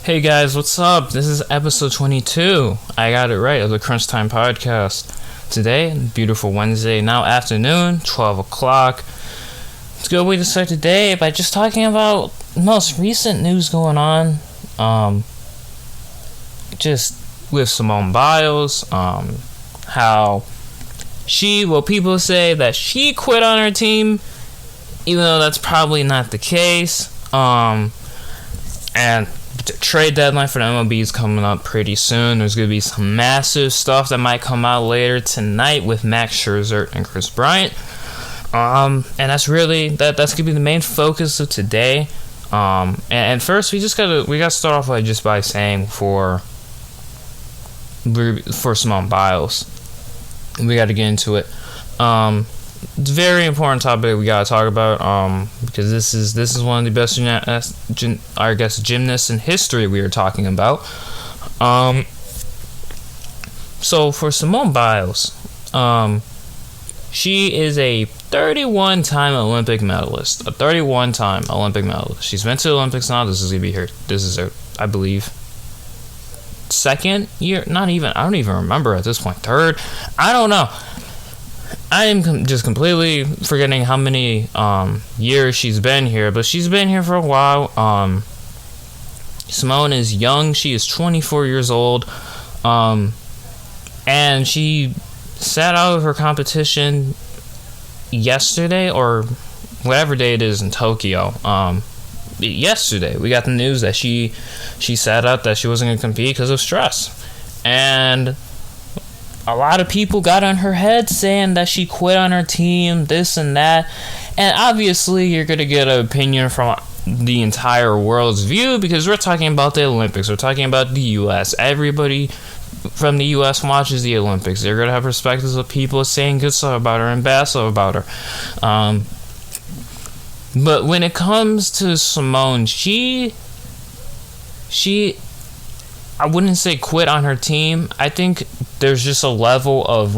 Hey guys, what's up? This is episode 22. I got it right, of the Crunch Time Podcast. Today, beautiful Wednesday, now afternoon, 12 o'clock. It's a good way to start the day by just talking about most recent news going on. Just with Simone Biles, how people say that she quit on her team, even though that's probably not the case. And the trade deadline for the MLB is coming up pretty soon. There's going to be some massive stuff that might come out later tonight with Max Scherzer and Chris Bryant. And that's really that's going to be the main focus of today. And first we gotta start off by saying for Simone Biles, we got to get into it. It's a very important topic we gotta talk about, because this is one of the best gymnasts in history we are talking about. So for Simone Biles, she is a 31-time Olympic medalist. A 31-time Olympic medalist. She's been to the Olympics now. This is her, I believe, second year. I don't even remember at this point. Third? I don't know. I am just completely forgetting how many years she's been here, but she's been here for a while. Simone is young. She is 24 years old, and she sat out of her competition yesterday, or whatever day it is in Tokyo. Yesterday we got the news that she sat out, that she wasn't going to compete because of stress, and a lot of people got on her head saying that she quit on her team, this and that. And obviously you're going to get an opinion from the entire world's view, because we're talking about the Olympics. We're talking about the U.S. Everybody from the U.S. watches the Olympics. They're going to have perspectives of people saying good stuff about her and bad stuff about her. But when it comes to Simone, she I wouldn't say quit on her team. I think there's just a level of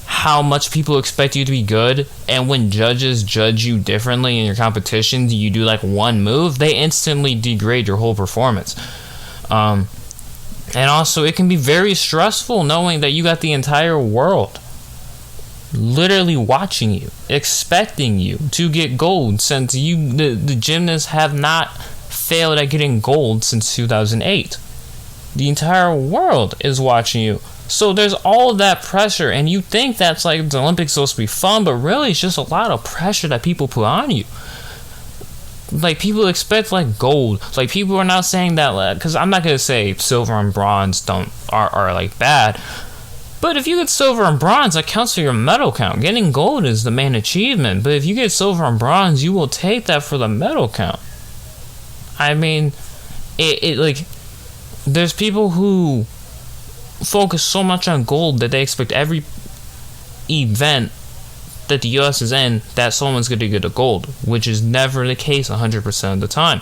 how much people expect you to be good, and when judges judge you differently in your competitions, you do one move, they instantly degrade your whole performance. And also it can be very stressful knowing that you got the entire world literally watching you, expecting you to get gold, since the gymnasts have not failed at getting gold since 2008. The entire world is watching you. So there's all of that pressure, and you think that's the Olympics supposed to be fun, but really it's just a lot of pressure that people put on you. People expect gold. People are not saying that, because I'm not going to say silver and bronze are bad, but if you get silver and bronze, that counts for your medal count. Getting gold is the main achievement, but if you get silver and bronze, you will take that for the medal count. I mean, there's people who focus so much on gold that they expect every event that the U.S. is in that someone's going to get a gold, which is never the case 100% of the time.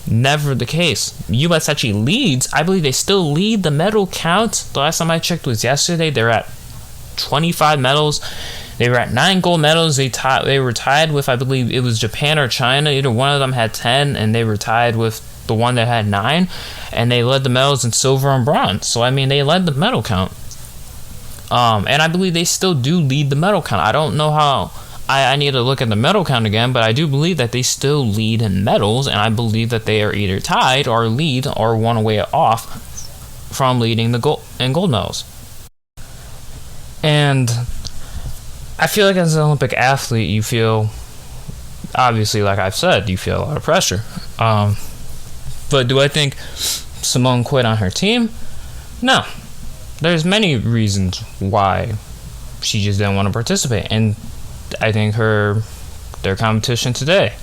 Never the case. U.S. actually leads. I believe they still lead the medal count. The last time I checked was yesterday. They're at 25 medals. They were at 9 gold medals. They were tied with, I believe it was Japan or China. Either one of them had 10, and they were tied with the one that had 9, and they led the medals in silver and bronze. So, I mean, they led the medal count. And I believe they still do lead the medal count. I don't know how. I need to look at the medal count again, but I do believe that they still lead in medals, and I believe that they are either tied or lead or one way off from leading the gold medals. And I feel like as an Olympic athlete, you feel, obviously, like I've said, you feel a lot of pressure. But do I think Simone quit on her team? No. There's many reasons why she just didn't want to participate. And I think their competition today,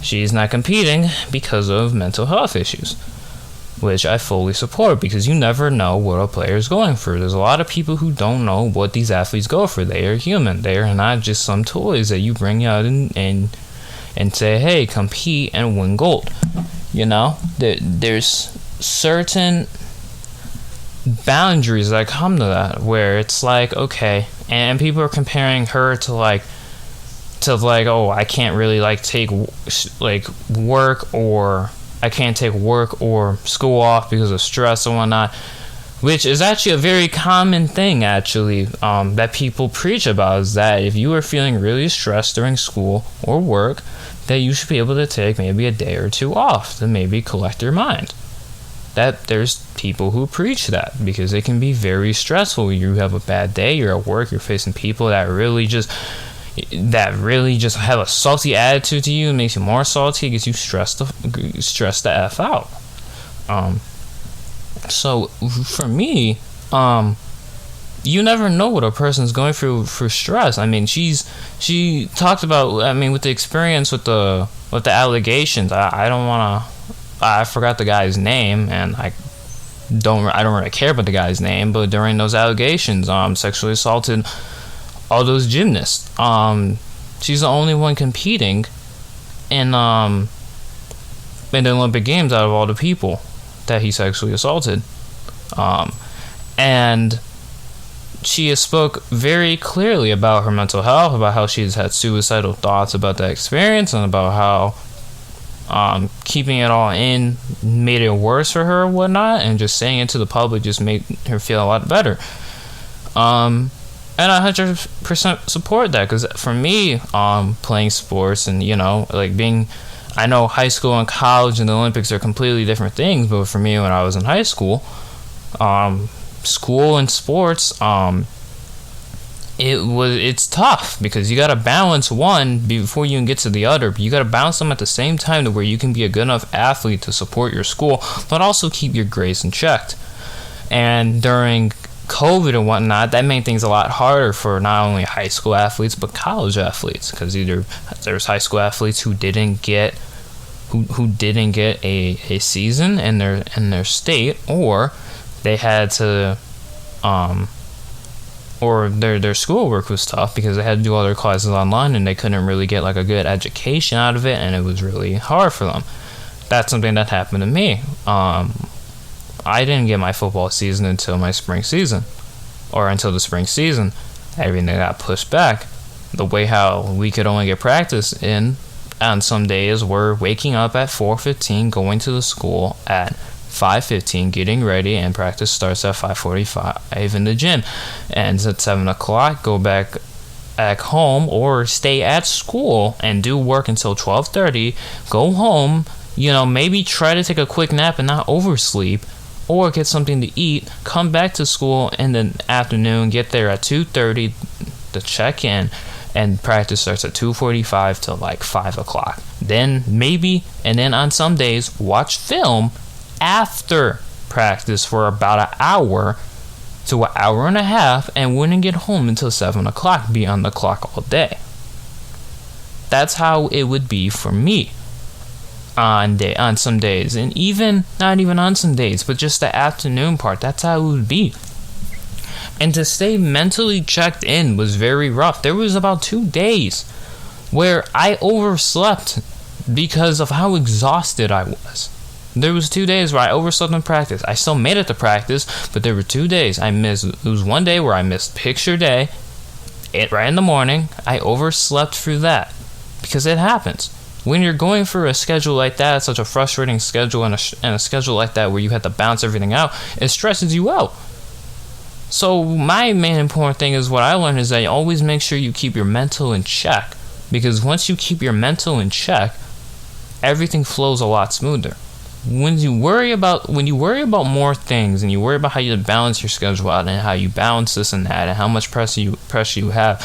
she's not competing because of mental health issues, which I fully support, because you never know what a player is going through. There's a lot of people who don't know what these athletes go through. They are human. They are not just some toys that you bring out and say, hey, compete and win gold. There's certain boundaries that come to that, where it's okay, and people are comparing her to oh, I can't really take work or I can't take work or school off because of stress and whatnot, which is actually a very common thing, actually, that people preach about, is that if you are feeling really stressed during school or work, that you should be able to take maybe a day or two off to maybe collect your mind. That there's people who preach that because it can be very stressful. You have a bad day, you're at work, you're facing people that really just have a salty attitude to you, and makes you more salty, gets you stressed the F out. So for me, you never know what a person's going through for stress. I mean, she talked about, I mean, with the experience with the allegations. I forgot the guy's name, and I don't really care about the guy's name. But during those allegations, sexually assaulted all those gymnasts. She's the only one competing in the Olympic Games out of all the people that he sexually assaulted. And she has spoke very clearly about her mental health, about how she's had suicidal thoughts about that experience, and about how keeping it all in made it worse for her and whatnot, and just saying it to the public just made her feel a lot better. And I 100% support that, because for me, playing sports and, I know high school and college and the Olympics are completely different things, but for me, when I was in high school, school and sports, it's tough, because you got to balance one before you can get to the other, but you got to balance them at the same time to where you can be a good enough athlete to support your school, but also keep your grades in check. And during COVID and whatnot, that made things a lot harder for not only high school athletes but college athletes, because either there's high school athletes who didn't get a season in their state, or they had to or their schoolwork was tough because they had to do all their classes online and they couldn't really get like a good education out of it, and it was really hard for them. That's something that happened to me. I didn't get my football season until my spring season, or until the spring season. Everything got pushed back. The way how we could only get practice in on some days, we're waking up at 4:15, going to the school at 5:15, getting ready, and practice starts at 5:45 in the gym. Ends at 7 o'clock, go back home, or stay at school and do work until 12:30, go home, maybe try to take a quick nap and not oversleep, or get something to eat, come back to school in the afternoon, get there at 2:30 to check in, and practice starts at 2:45 to like 5 o'clock. Then on some days, watch film after practice for about an hour to an hour and a half, and wouldn't get home until 7 o'clock, be on the clock all day. That's how it would be for me on some days, and even not even on some days, but just the afternoon part. That's how it would be. And to stay mentally checked in was very rough. There was about 2 days where I overslept because of how exhausted I was. There was 2 days where I overslept in practice. I still made it to practice, but there were 2 days I missed. It was one day where I missed picture day, right in the morning. I overslept through that, because it happens. When you're going for a schedule like that, such a frustrating schedule, and a schedule like that where you have to bounce everything out, it stresses you out. So my main important thing is, what I learned is that you always make sure you keep your mental in check, because once you keep your mental in check, everything flows a lot smoother. When you worry about more things, and you worry about how you balance your schedule out, and how you balance this and that, and how much pressure you have,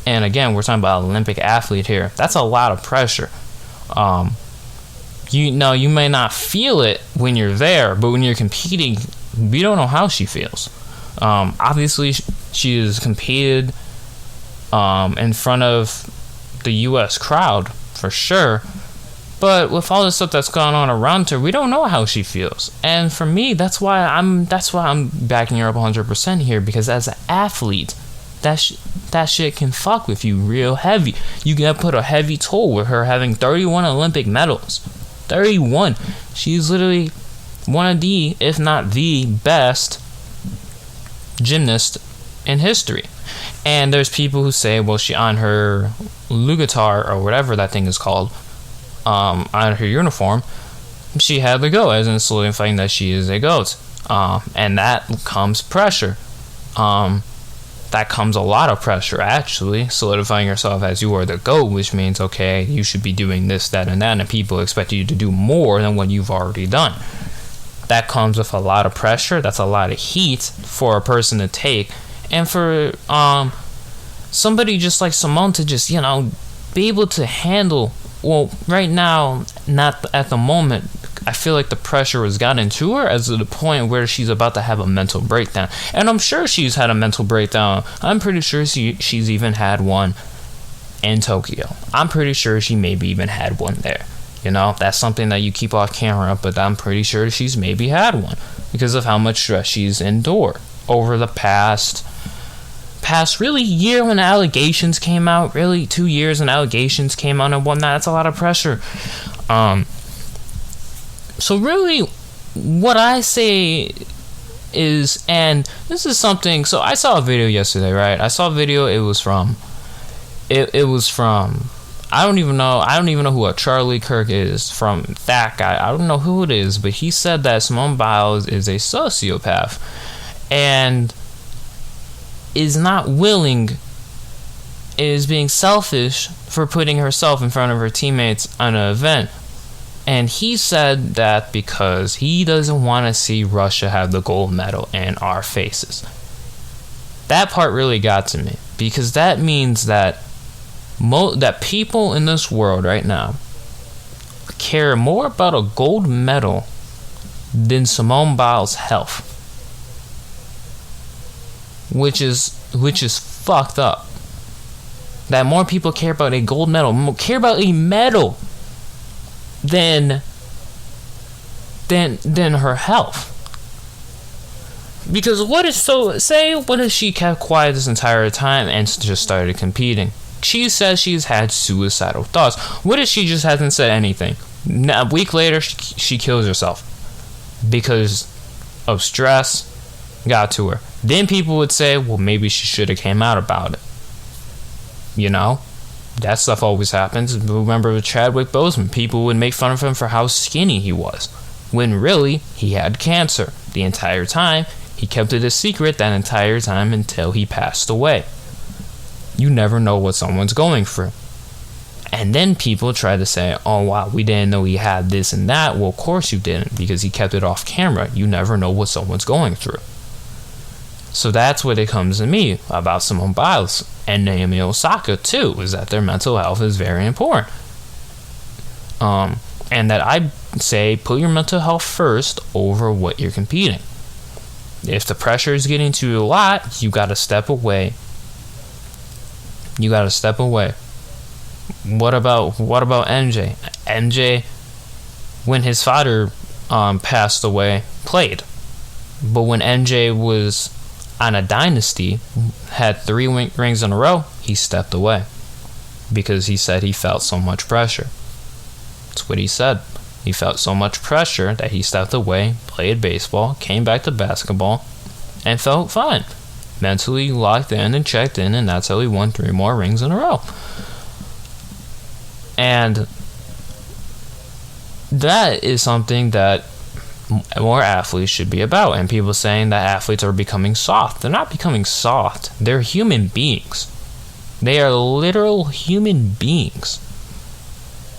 and again, we're talking about an Olympic athlete here. That's a lot of pressure. You may not feel it when you're there, but when you're competing, we don't know how she feels. Obviously, she has competed in front of the U.S. crowd for sure. But with all the stuff that's going on around her, we don't know how she feels. And for me, that's why I'm backing her up 100% here, because as an athlete, that shit can fuck with you real heavy. You can put a heavy toll with her having 31 Olympic medals. 31. She's literally one of the, if not the best gymnast in history. And there's people who say, well, she on her Lugatar, or whatever that thing is called, on her uniform, she had the GOAT, as in solidifying that she is a GOAT. And that comes pressure. That comes a lot of pressure, actually, solidifying yourself as you are the GOAT, which means, okay, you should be doing this, that, and that, and people expect you to do more than what you've already done. That comes with a lot of pressure. That's a lot of heat for a person to take. And for somebody just like Simone to just, be able to handle, well, right now, not at the moment, I feel like the pressure has gotten to her as to the point where she's about to have a mental breakdown. And I'm sure she's had a mental breakdown. I'm pretty sure she's even had one in Tokyo. I'm pretty sure she maybe even had one there. That's something that you keep off camera, but I'm pretty sure she's maybe had one because of how much stress she's endured over the past really year when allegations came out, really 2 years and allegations came out and whatnot. That's a lot of pressure. So really, what I say is, and this is something, so I saw a video yesterday, right? I saw a video, it was from, I don't even know who a Charlie Kirk is, from that guy. I don't know who it is, but he said that Simone Biles is a sociopath and is not willing, is being selfish for putting herself in front of her teammates on an event. And he said that because he doesn't want to see Russia have the gold medal in our faces. That part really got to me, because that means that that people in this world right now care more about a gold medal than Simone Biles' health, which is fucked up. That more people care about a gold medal, care about a medal than her health. Because what if she kept quiet this entire time and just started competing? She says she's had suicidal thoughts. What if she just hasn't said anything? A week later, she kills herself because of stress got to her. Then people would say, well, maybe she should have came out about it. That stuff always happens. Remember with Chadwick Boseman, people would make fun of him for how skinny he was, when really he had cancer the entire time. He kept it a secret that entire time until he passed away. You never know what someone's going through. And then people try to say, oh wow, we didn't know he had this and that. Well, of course you didn't, because he kept it off camera. You never know what someone's going through. So that's what it comes to me about Simone Biles and Naomi Osaka too, is that their mental health is very important. And that I say put your mental health first over what you're competing. If the pressure is getting to you a lot, you gotta step away. What about MJ? MJ, when his father passed away, played. But when MJ was on a dynasty, had 3 rings in a row, he stepped away because he said he felt so much pressure. That's what he said. He felt so much pressure that he stepped away, played baseball, came back to basketball, and felt fine. Mentally locked in and checked in, and that's how he won 3 more rings in a row. And that is something that more athletes should be about. And people saying that athletes are becoming soft. They're not becoming soft. They're human beings. They are literal human beings.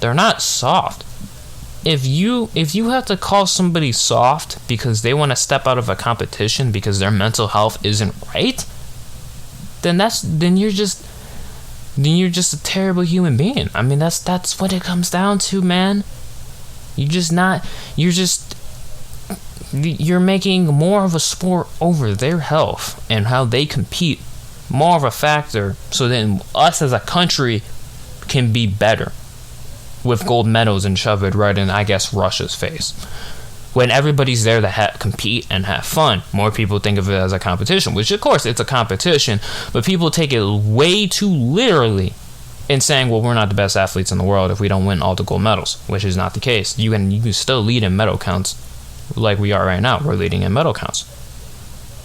They're not soft. If you have to call somebody soft because they want to step out of a competition because their mental health isn't right, then you're just a terrible human being. I mean, that's what it comes down to, man. You're making more of a sport over their health and how they compete more of a factor, so then us as a country can be better with gold medals and shove it right in, I guess, Russia's face. When everybody's there to compete and have fun, more people think of it as a competition, which of course it's a competition, but people take it way too literally in saying, well, we're not the best athletes in the world if we don't win all the gold medals, which is not the case. You can still lead in medal counts like we are right now. We're leading in medal counts.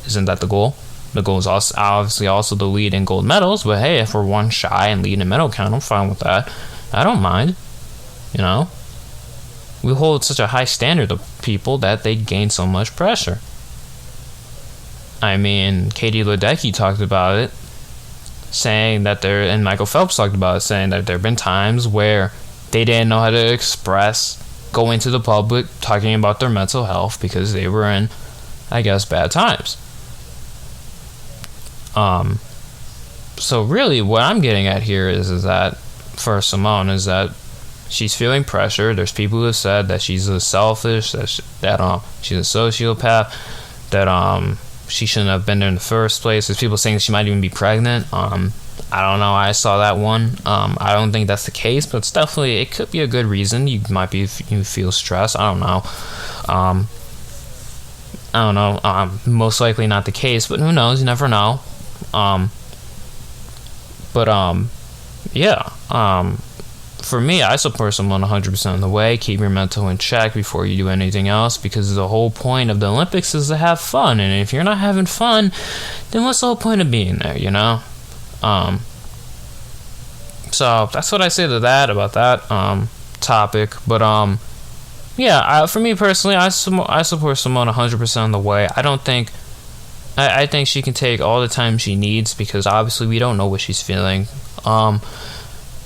Isn't that the goal? The goal is obviously also to lead in gold medals, but hey, if we're one shy and lead in medal count, I'm fine with that. I don't mind. You know, we hold such a high standard of people that they gain so much pressure. I mean, Katie Ledecky talked about it, saying that and Michael Phelps talked about it, saying that there have been times where they didn't know how to express going to the public, talking about their mental health because they were in, I guess, bad times. So really what I'm getting at here is that for Simone is that she's feeling pressure. There's people who have said that she's selfish, that she's a sociopath, that she shouldn't have been there in the first place. There's people saying that she might even be pregnant. I don't know. I saw that one. I don't think that's the case, but it's definitely, it could be a good reason. You might be, you feel stressed. I don't know. Most likely not the case, but who knows? You never know. For me, I support someone 100% of the way. Keep your mental in check before you do anything else, because the whole point of the Olympics is to have fun, and if you're not having fun, then what's the whole point of being there, you know? So that's what I say to that, about that topic. But for me personally, I support Simone 100% of the way. I think she can take all the time she needs, because obviously we don't know what she's feeling.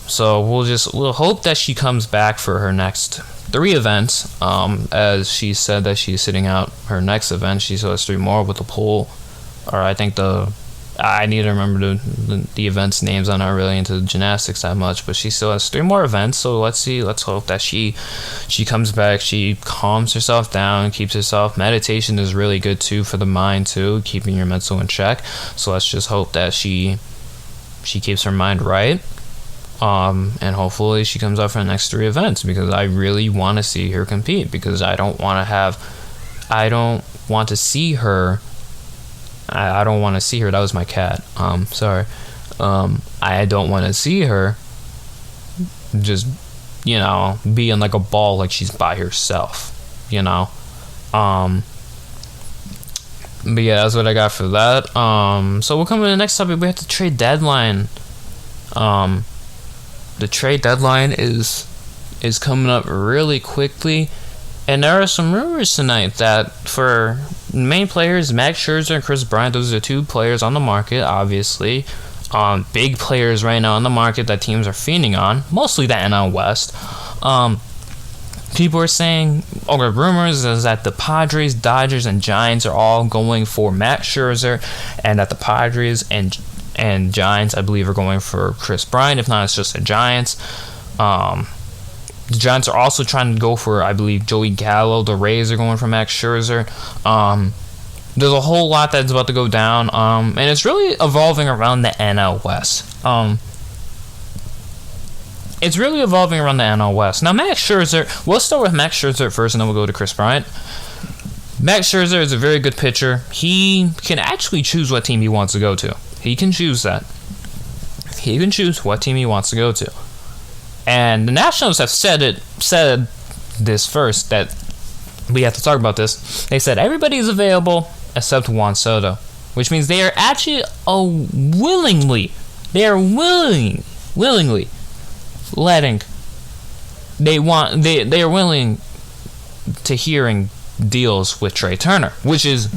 So we'll hope that she comes back for her next 3 events. As she said that she's sitting out her next event. She still has 3 more with the pool, or I think I need to remember the events names. I'm not really into gymnastics that much, but she still has 3 more events. So let's see. Let's hope that she comes back. She calms herself down, keeps herself. Meditation is really good too for the mind too, keeping your mental in check. So let's just hope that she keeps her mind right. And hopefully she comes out for the next 3 events, because I really want to see her compete, because I don't want to see her. I don't want to see her. That was my cat. Sorry. I don't want to see her just, being like a ball, like she's by herself, But yeah, that's what I got for that. So we'll come to the next topic. We have the trade deadline. The trade deadline is coming up really quickly, and there are some rumors tonight that for main players, Max Scherzer and Chris Bryant, those are 2 players on the market, obviously. Big players right now on the market that teams are fiending on, mostly the NL West. People are saying, or rumors is that the Padres, Dodgers, and Giants are all going for Max Scherzer, and that the Padres and Giants, I believe, are going for Chris Bryant. If not, it's just the Giants. The Giants are also trying to go for, I believe, Joey Gallo. The Rays are going for Max Scherzer. There's a whole lot that's about to go down, and it's really evolving around the NL West. It's really evolving around the NL West. Now, Max Scherzer, we'll start with Max Scherzer first, and then we'll go to Chris Bryant. Max Scherzer is a very good pitcher. He can actually choose what team he wants to go to. He can choose that. He can choose what team he wants to go to. And the Nationals have said this first, that we have to talk about this. They said everybody is available except Juan Soto, which means they are actually willingly they are willing to hearing deals with Trey Turner, which is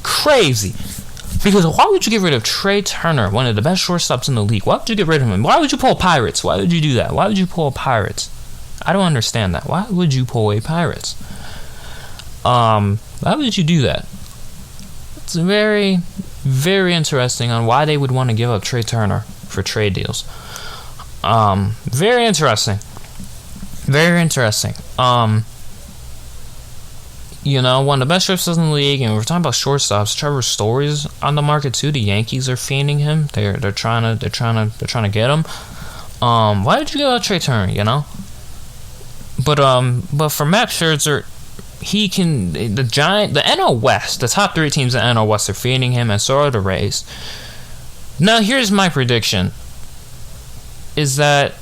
crazy. Because why would you get rid of Trey Turner, one of the best shortstops in the league? Why would you get rid of him? Why would you pull Pirates? Why would you do that? Why would you pull Pirates? I don't understand that. Why would you pull away Pirates? Why would you do that? It's very, very interesting on why they would want to give up Trey Turner for trade deals. Very interesting. Very interesting. One of the best shortstops in the league, and we're talking about shortstops. Trevor Story's on the market too. The Yankees are fiending him. They're trying to get him. Why did you give out Trey Turner? But for Max Scherzer, he can. The NL West, the top 3 teams in the NL West are fiending him, and so are the Rays. Now here's my prediction: is that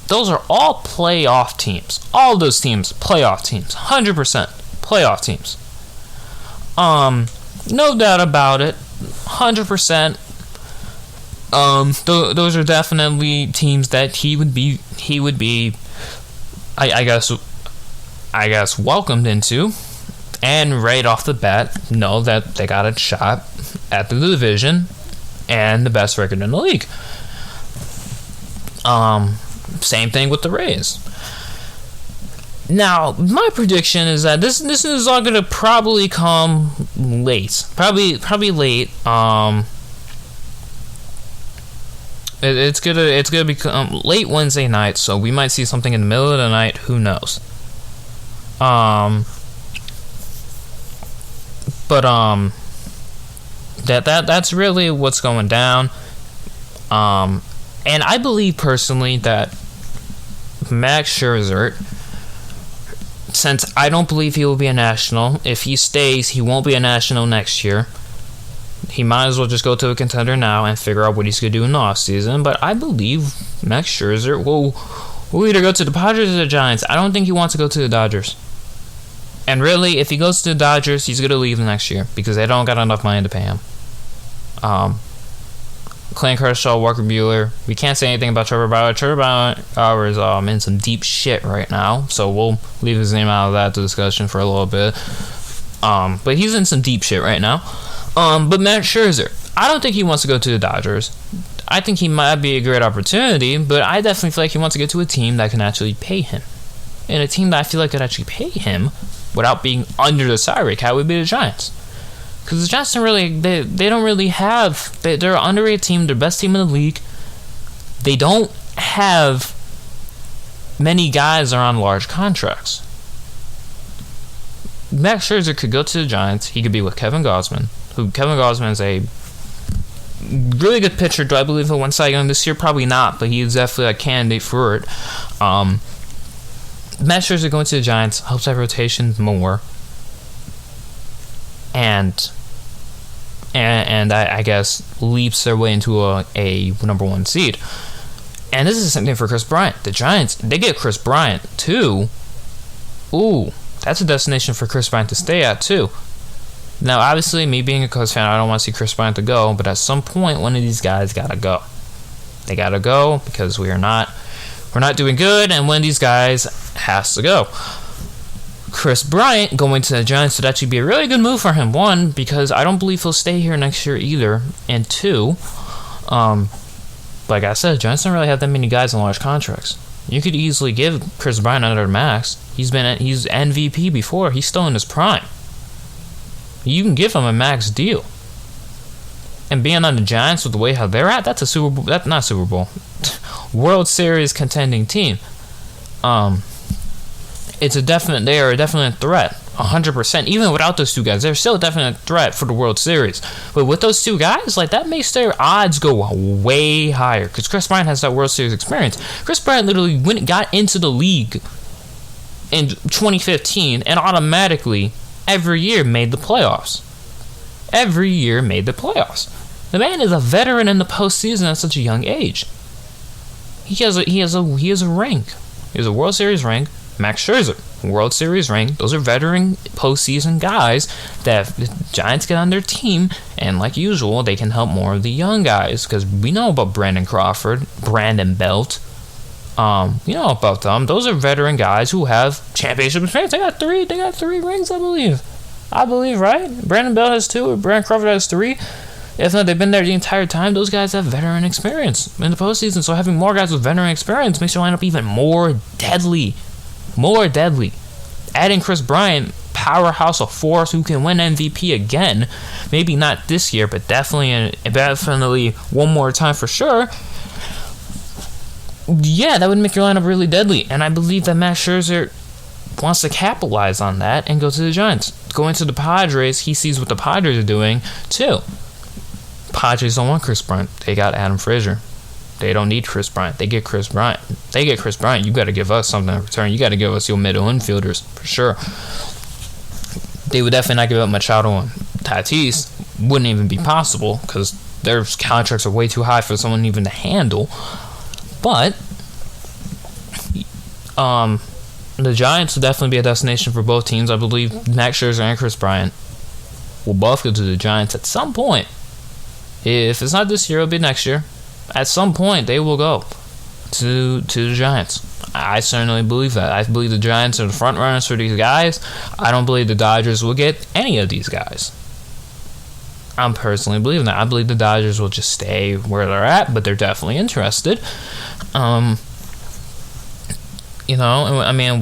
those are all playoff teams. All those teams, playoff teams, 100%. Playoff teams. No doubt about it. 100%. Those are definitely teams that he would be I guess welcomed into, and right off the bat know that they got a shot at the division and the best record in the league. Same thing with the Rays. Now, my prediction is that this is all gonna probably come late. Probably late. It's gonna become late Wednesday night, so we might see something in the middle of the night. Who knows? That's really what's going down. And I believe personally that Max Scherzer, since I don't believe he will be a National, if he stays, he won't be a National next year. He might as well just go to a contender now and figure out what he's going to do in the offseason. But I believe Max Scherzer will either go to the Padres or the Giants. I don't think he wants to go to the Dodgers. And really, if he goes to the Dodgers, he's going to leave next year because they don't got enough money to pay him. Clayton Kershaw, Walker Buehler. We can't say anything about Trevor Bauer. Trevor Bauer is in some deep shit right now, so we'll leave his name out of that discussion for a little bit. But he's in some deep shit right now. But Max Scherzer, I don't think he wants to go to the Dodgers. I think he might be a great opportunity, but I definitely feel like he wants to get to a team that can actually pay him. And a team that I feel like could actually pay him without being under the salary cap would be the Giants. Because the Giants don't really, they don't really have, they're an underrated team, they're the best team in the league. They don't have many guys that are on large contracts. Max Scherzer could go to the Giants. He could be with Kevin Gausman, Kevin Gausman is a really good pitcher. Do I believe he'll win Cy Young this year? Probably not, but he's definitely a candidate for it. Max Scherzer going to the Giants helps that rotation more. And I guess leaps their way into a number one seed. And this is the same thing for Chris Bryant. The Giants, they get Chris Bryant too. Ooh, that's a destination for Chris Bryant to stay at too. Now, obviously, me being a Cubs fan, I don't want to see Chris Bryant to go, but at some point, one of these guys gotta go. They gotta go because we're not doing good, and one of these guys has to go. Chris Bryant going to the Giants would actually be a really good move for him. One, because I don't believe he'll stay here next year either. And two, like I said, Giants don't really have that many guys on large contracts. You could easily give Chris Bryant another max. He's MVP before. He's still in his prime. You can give him a max deal. And being on the Giants with the way how they're at, that's a Super Bowl. That's not Super Bowl. World Series contending team. They are a definite threat, 100%. Even without those two guys, they're still a definite threat for the World Series. But with those two guys, like, that makes their odds go way higher because Chris Bryant has that World Series experience. Chris Bryant literally got into the league in 2015 and automatically every year made the playoffs. The man is a veteran in the postseason at such a young age. He has a ring. He has a World Series ring. Max Scherzer, World Series ring. Those are veteran postseason guys that if the Giants get on their team, and like usual, they can help more of the young guys because we know about Brandon Crawford, Brandon Belt. You know about them. Those are veteran guys who have championship experience. They got three rings, I believe. Right? Brandon Belt has 2, Brandon Crawford has 3. If not, they've been there the entire time. Those guys have veteran experience in the postseason. So having more guys with veteran experience makes your lineup even more deadly. Adding Chris Bryant, powerhouse of force who can win MVP again. Maybe not this year, but definitely one more time for sure. Yeah, that would make your lineup really deadly. And I believe that Max Scherzer wants to capitalize on that and go to the Giants. Going to the Padres, he sees what the Padres are doing too. Padres don't want Chris Bryant. They got Adam Frazier. They don't need Chris Bryant. They get Chris Bryant. You got to give us something in return. You got to give us your middle infielders for sure. They would definitely not give up Machado and Tatis. Wouldn't even be possible because their contracts are way too high for someone even to handle. But the Giants will definitely be a destination for both teams. I believe Max Scherzer and Chris Bryant will both go to the Giants at some point. If it's not this year, it'll be next year. At some point, they will go to the Giants. I certainly believe that. I believe the Giants are the front runners for these guys. I don't believe the Dodgers will get any of these guys. I'm personally believing that. I believe the Dodgers will just stay where they're at, but they're definitely interested. We'll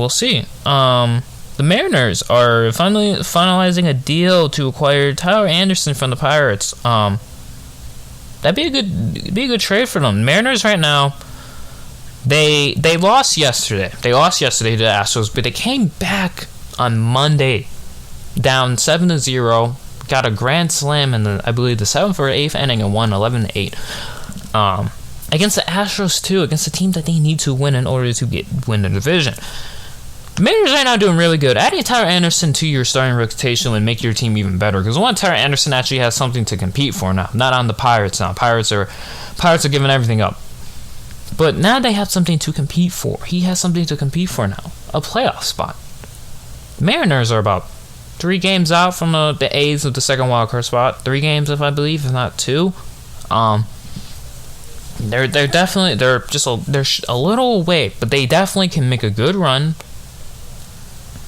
see. The Mariners are finally finalizing a deal to acquire Tyler Anderson from the Pirates. That'd be a good trade for them. Mariners right now, they lost yesterday. They lost yesterday to the Astros, but they came back on Monday, down 7-0. Got a grand slam in the 7th or 8th inning and won 11-8. Against the Astros too, against a team that they need to win in order to win the division. The Mariners right now doing really good. Adding Tyler Anderson to your starting rotation would make your team even better, because Tyler Anderson actually has something to compete for now. Not on the Pirates now. Pirates are giving everything up. But now they have something to compete for. He has something to compete for now. A playoff spot. Mariners are about 3 games out from the A's of the second wildcard spot. 3 games, if I believe, if not 2. They're a little away, but they definitely can make a good run.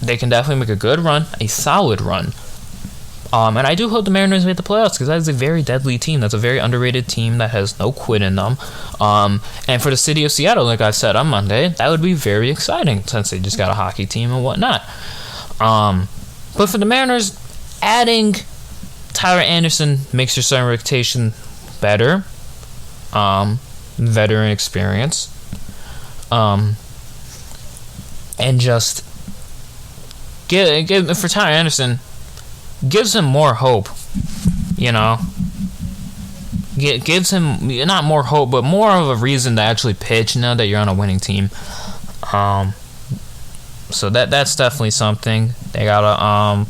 They can definitely make a good run, a solid run. And I do hope the Mariners make the playoffs, because that is a very deadly team. That's a very underrated team that has no quit in them. And for the city of Seattle, like I said on Monday, that would be very exciting, since they just got a hockey team and whatnot. But for the Mariners, adding Tyler Anderson makes your starting rotation better. Veteran experience. And just for Tyler Anderson, gives him more hope. Gives him not more hope, but more of a reason to actually pitch now that you're on a winning team. So that's definitely something they gotta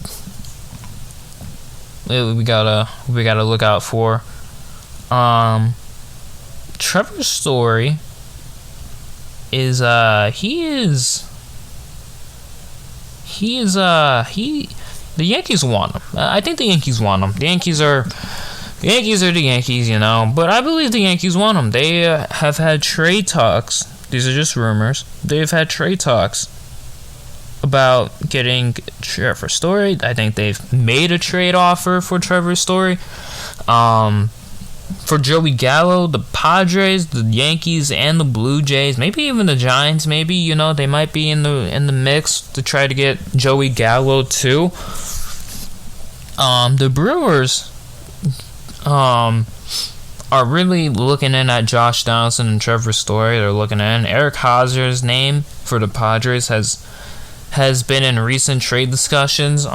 we gotta look out for. Trevor Story is the Yankees want him. I think the Yankees want him. The Yankees are the Yankees, but I believe the Yankees want him. They have had trade talks. These are just rumors. They've had trade talks about getting Trevor Story. I think they've made a trade offer for Trevor Story. For Joey Gallo, the Padres, the Yankees, and the Blue Jays, maybe even the Giants, they might be in the mix to try to get Joey Gallo too. The Brewers are really looking in at Josh Donaldson and Trevor Story. They're looking in. Eric Hosmer's name for the Padres has been in recent trade discussions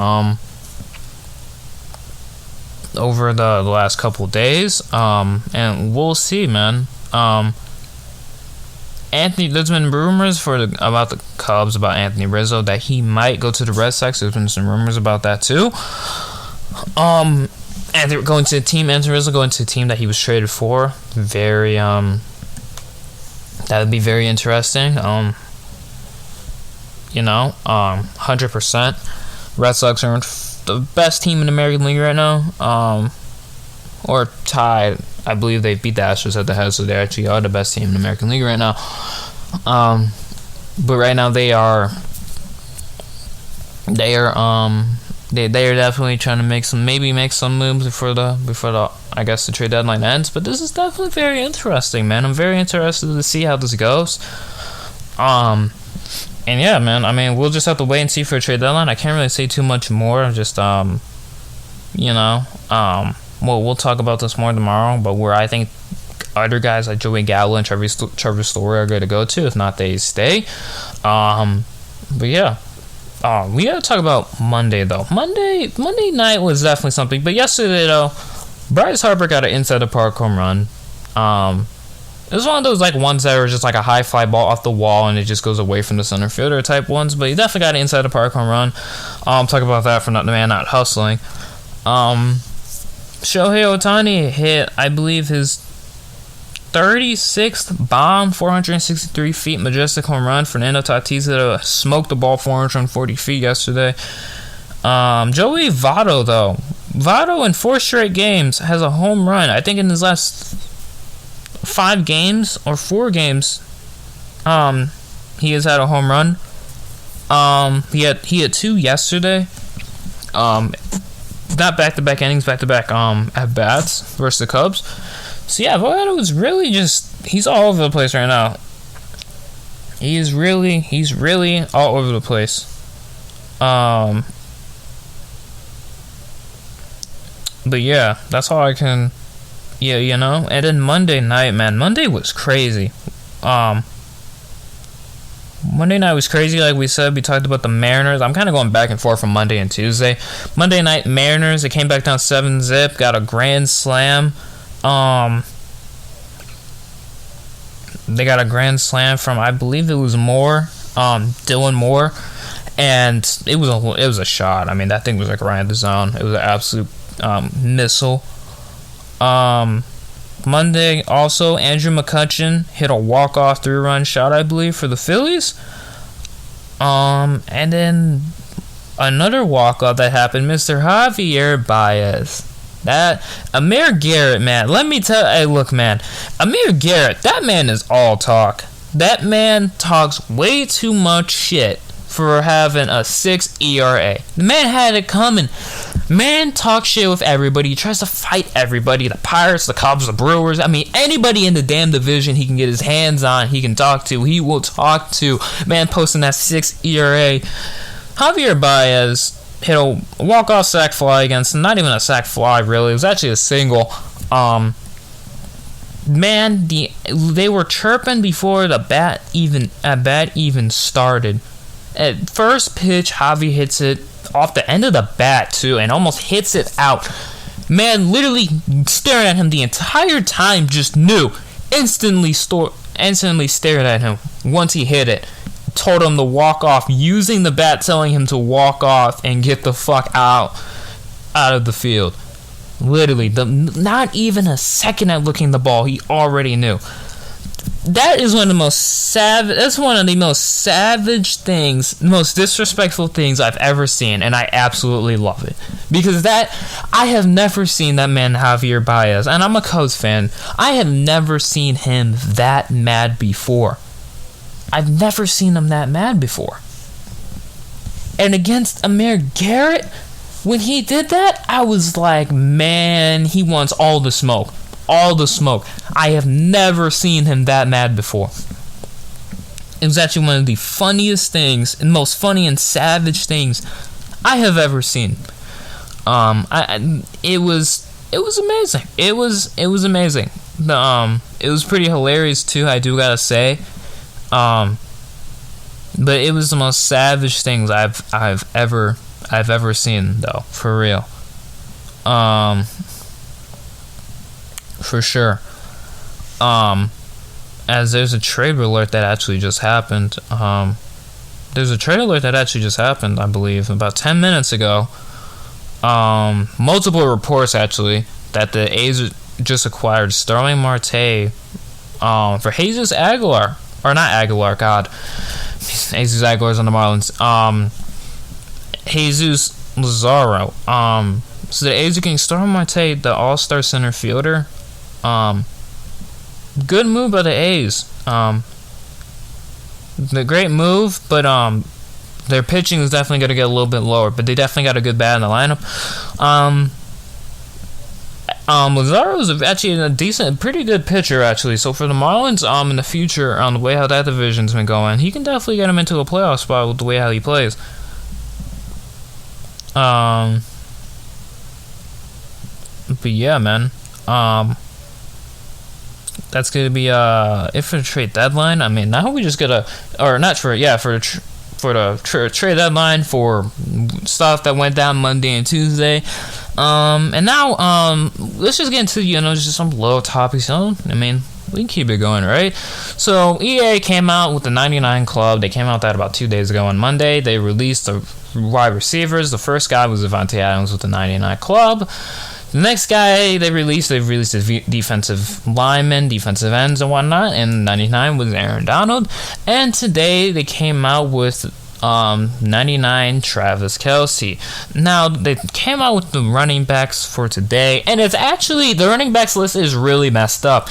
over the last couple days, and we'll see, man. There's been rumors about the Cubs, about Anthony Rizzo, that he might go to the Red Sox. There's been some rumors about that too. And they're going to the team. Anthony Rizzo going to a team that he was traded for. Very that would be very interesting. 100%. Red Sox are the best team in the American League right now, or tied. I believe they beat the Astros at the head, so they actually are the best team in the American League right now. But right now they are definitely trying to make some moves before the I guess the trade deadline ends. But this is definitely very interesting, man. I'm very interested to see how this goes. And yeah, man, I mean, we'll just have to wait and see for a trade deadline. I can't really say too much more. Just, we'll talk about this more tomorrow. But where I think other guys like Joey Gallo and Trevor Story are going to go to, if not, they stay. But yeah, we got to talk about Monday though. Monday night was definitely something. But yesterday though, Bryce Harper got an inside the park home run. It was one of those ones that were just a high fly ball off the wall and it just goes away from the center fielder type ones, but he definitely got an inside the park home run. Talk about that for the man not hustling. Shohei Ohtani hit, I believe, his 36th bomb, 463 feet, majestic home run. Fernando Tatis smoked the ball 440 feet yesterday. Joey Votto in 4 straight games has a home run. I think in his last 5 games or 4 games, he has had a home run. He had 2 yesterday. Not back-to-back innings, back-to-back at bats versus the Cubs. So yeah, Vogelbach was really he's all over the place right now. He's really all over the place. But yeah, that's all I can. Yeah, you know. And then Monday night, man. Monday was crazy. Monday night was crazy, like we said. We talked about the Mariners. I'm kind of going back and forth from Monday and Tuesday. Monday night, Mariners, they came back down 7-zip, got a grand slam. They got a grand slam from, I believe it was Moore, Dylan Moore, and it was a shot. I mean, that thing was like right in the zone. It was an absolute missile. Monday, also, Andrew McCutchen hit a walk-off 3-run shot, I believe, for the Phillies. And then another walk-off that happened, Mr. Javier Baez. That Amir Garrett, man, let me tell hey, look, man, Amir Garrett, that man is all talk. That man talks way too much shit for having a 6 ERA. The man had it coming. Man talks shit with everybody. He tries to fight everybody. The Pirates, the Cubs, the Brewers. I mean, anybody in the damn division he can get his hands on, he can talk to. He will talk to. Man posting that 6 ERA. Javier Baez hit a walk-off sac fly against him. Not even a sac fly, really. It was actually a single. Man, they were chirping before the bat even started. At first pitch, Javi hits it off the end of the bat, too, and almost hits it out. Man, literally staring at him the entire time, just knew. Instantly stared at him once he hit it. Told him to walk off, using the bat, telling him to walk off and get the fuck out of the field. Literally, not even a second at looking the ball, he already knew. That is one of the most savage. That's one of the most savage things, most disrespectful things I've ever seen, and I absolutely love it because I have never seen that man Javier Baez, and I'm a Cubs fan. I have never seen him that mad before. I've never seen him that mad before. And against Amir Garrett, when he did that, I was like, man, he wants all the smoke. All the smoke. I have never seen him that mad before. It was actually one of the funniest things and most funny and savage things I have ever seen. It was amazing. It was amazing. It was pretty hilarious too, I do gotta say. But it was the most savage things I've ever seen, though, for real. For sure. As there's a trade alert that actually just happened. There's a trade alert that actually just happened, I believe, about 10 minutes ago. Multiple reports, actually, that the A's just acquired Starling Marte for Jesus Aguilar. Or not Aguilar, God. Jesus Aguilar's on the Marlins. Jesus Lazaro. So the A's are getting Starling Marte, the all-star center fielder. Good move by the A's. The great move, but their pitching is definitely going to get a little bit lower, but they definitely got a good bat in the lineup. Lazaro is actually a pretty good pitcher, actually. So for the Marlins, in the future, on the way how that division's been going, he can definitely get him into a playoff spot with the way how he plays. But yeah, man. That's gonna be it for the trade deadline. I mean, now we just gotta, or not for the trade deadline for stuff that went down Monday and Tuesday. And now let's just get into just some little topics. I mean, we can keep it going, right? So EA came out with the 99 Club. They came out that about 2 days ago on Monday. They released the wide receivers. The first guy was Devontae Adams with the 99 Club. The next guy they released the defensive linemen, defensive ends, and whatnot. And 99 was Aaron Donald. And today they came out with 99 Travis Kelce. Now they came out with the running backs for today, and it's actually the running backs list is really messed up.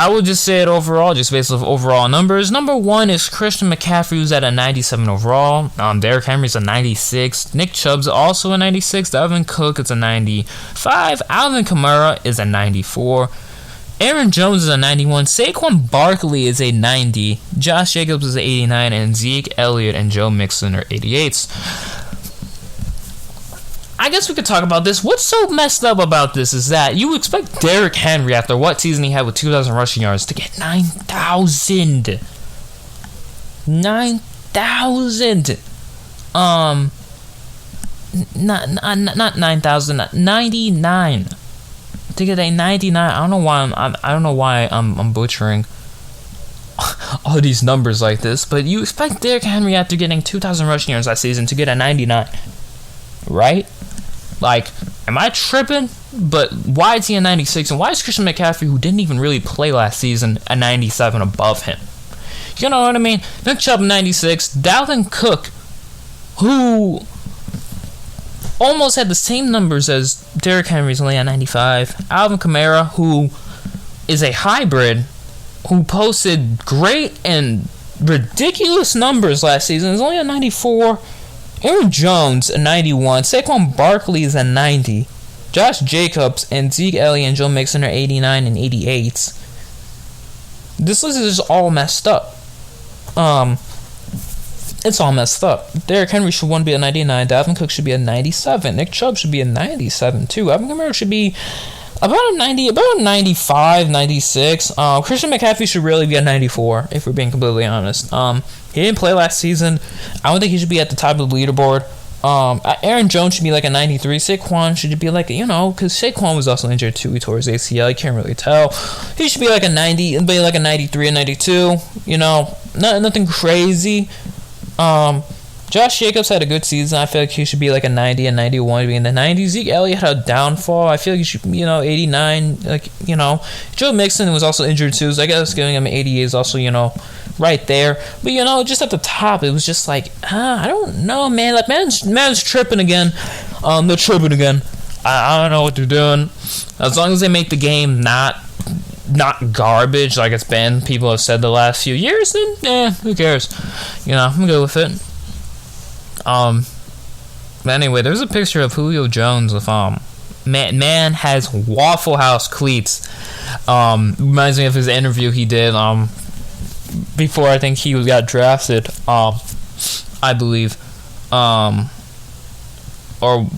I would just say it overall, just based off overall numbers. Number 1 is Christian McCaffrey, who's at a 97 overall. Derrick Henry's a 96. Nick Chubb's also a 96. Dalvin Cook is a 95. Alvin Kamara is a 94. Aaron Jones is a 91. Saquon Barkley is a 90. Josh Jacobs is a 89. And Zeke Elliott and Joe Mixon are 88s. I guess we could talk about this. What's so messed up about this is that you expect Derrick Henry, after what season he had with 2,000 rushing yards, to get 9,000. 9,000. Not 9,000. 99. To get a 99. I don't know why I'm butchering all these numbers like this, but you expect Derrick Henry, after getting 2,000 rushing yards last season, to get a 99, right? Like, am I tripping? But why is he a 96? And why is Christian McCaffrey, who didn't even really play last season, a 97 above him? You know what I mean? Nick Chubb, 96. Dalvin Cook, who almost had the same numbers as Derrick Henry's, only at 95. Alvin Kamara, who is a hybrid, who posted great and ridiculous numbers last season, is only at 94. Aaron Jones, a 91. Saquon Barkley is a 90. Josh Jacobs and Zeke Elliott and Joe Mixon are 89 and 88s. This list is just all messed up. It's all messed up. Derrick Henry should be a 99. Dalvin Cook should be a 97. Nick Chubb should be a 97 too. Alvin Kamara should be about a 90, about a 95, 96. Christian McCaffrey should really be a 94, if we're being completely honest. He didn't play last season. I don't think he should be at the top of the leaderboard. Aaron Jones should be like a 93. Saquon should be like, because Saquon was also injured too. He tore his ACL. I can't really tell. He should be like a 90, be like a 93, a 92. Nothing crazy. Josh Jacobs had a good season. I feel like he should be like a 90 and 91 to be in the 90s. Zeke Elliott had a downfall. I feel like he should be, 89. Joe Mixon was also injured too, so I guess giving him an 88 is also, right there. But, just at the top, it was just like, I don't know, man. Like, man's tripping again. They're tripping again. I don't know what they're doing. As long as they make the game not garbage like it's been, people have said the last few years, then who cares? I'm good with it. But anyway, there's a picture of Julio Jones with man has Waffle House cleats. Reminds me of his interview he did before I think he got drafted, I believe, or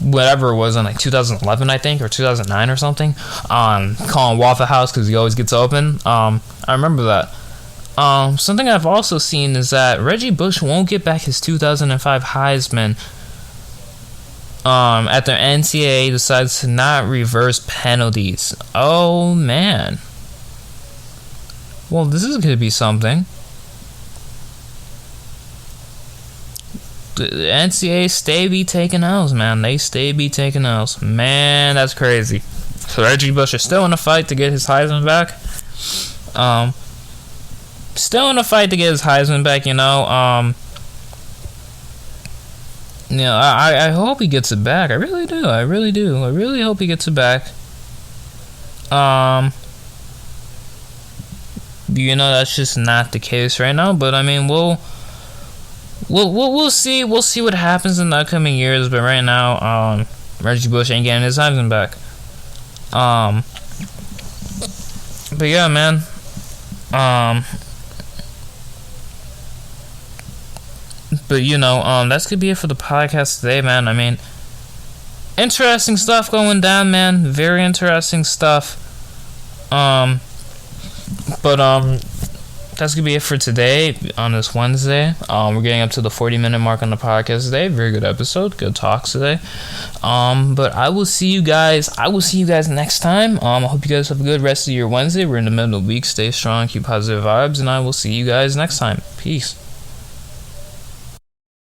whatever it was in like 2011, I think, or 2009 or something. Calling Waffle House because he always gets open. I remember that. Something I've also seen is that Reggie Bush won't get back his 2005 Heisman after NCAA decides to not reverse penalties. Oh, man. Well, this is going to be something. The NCAA be taking L's, man. They be taking L's. Man, that's crazy. So Reggie Bush is still in a fight to get his Heisman back. Still in a fight to get his Heisman back, I hope he gets it back. I really do. I really hope he gets it back. That's just not the case right now. But I mean, we'll see. We'll see what happens in the upcoming years. But right now, Reggie Bush ain't getting his Heisman back. But yeah, man. But that's gonna be it for the podcast today, man. I mean, interesting stuff going down, man. Very interesting stuff. But that's gonna be it for today on this Wednesday. We're getting up to the 40-minute mark on the podcast today. Very good episode, good talks today. But I will see you guys next time. I hope you guys have a good rest of your Wednesday. We're in the middle of the week. Stay strong, keep positive vibes, and I will see you guys next time. Peace.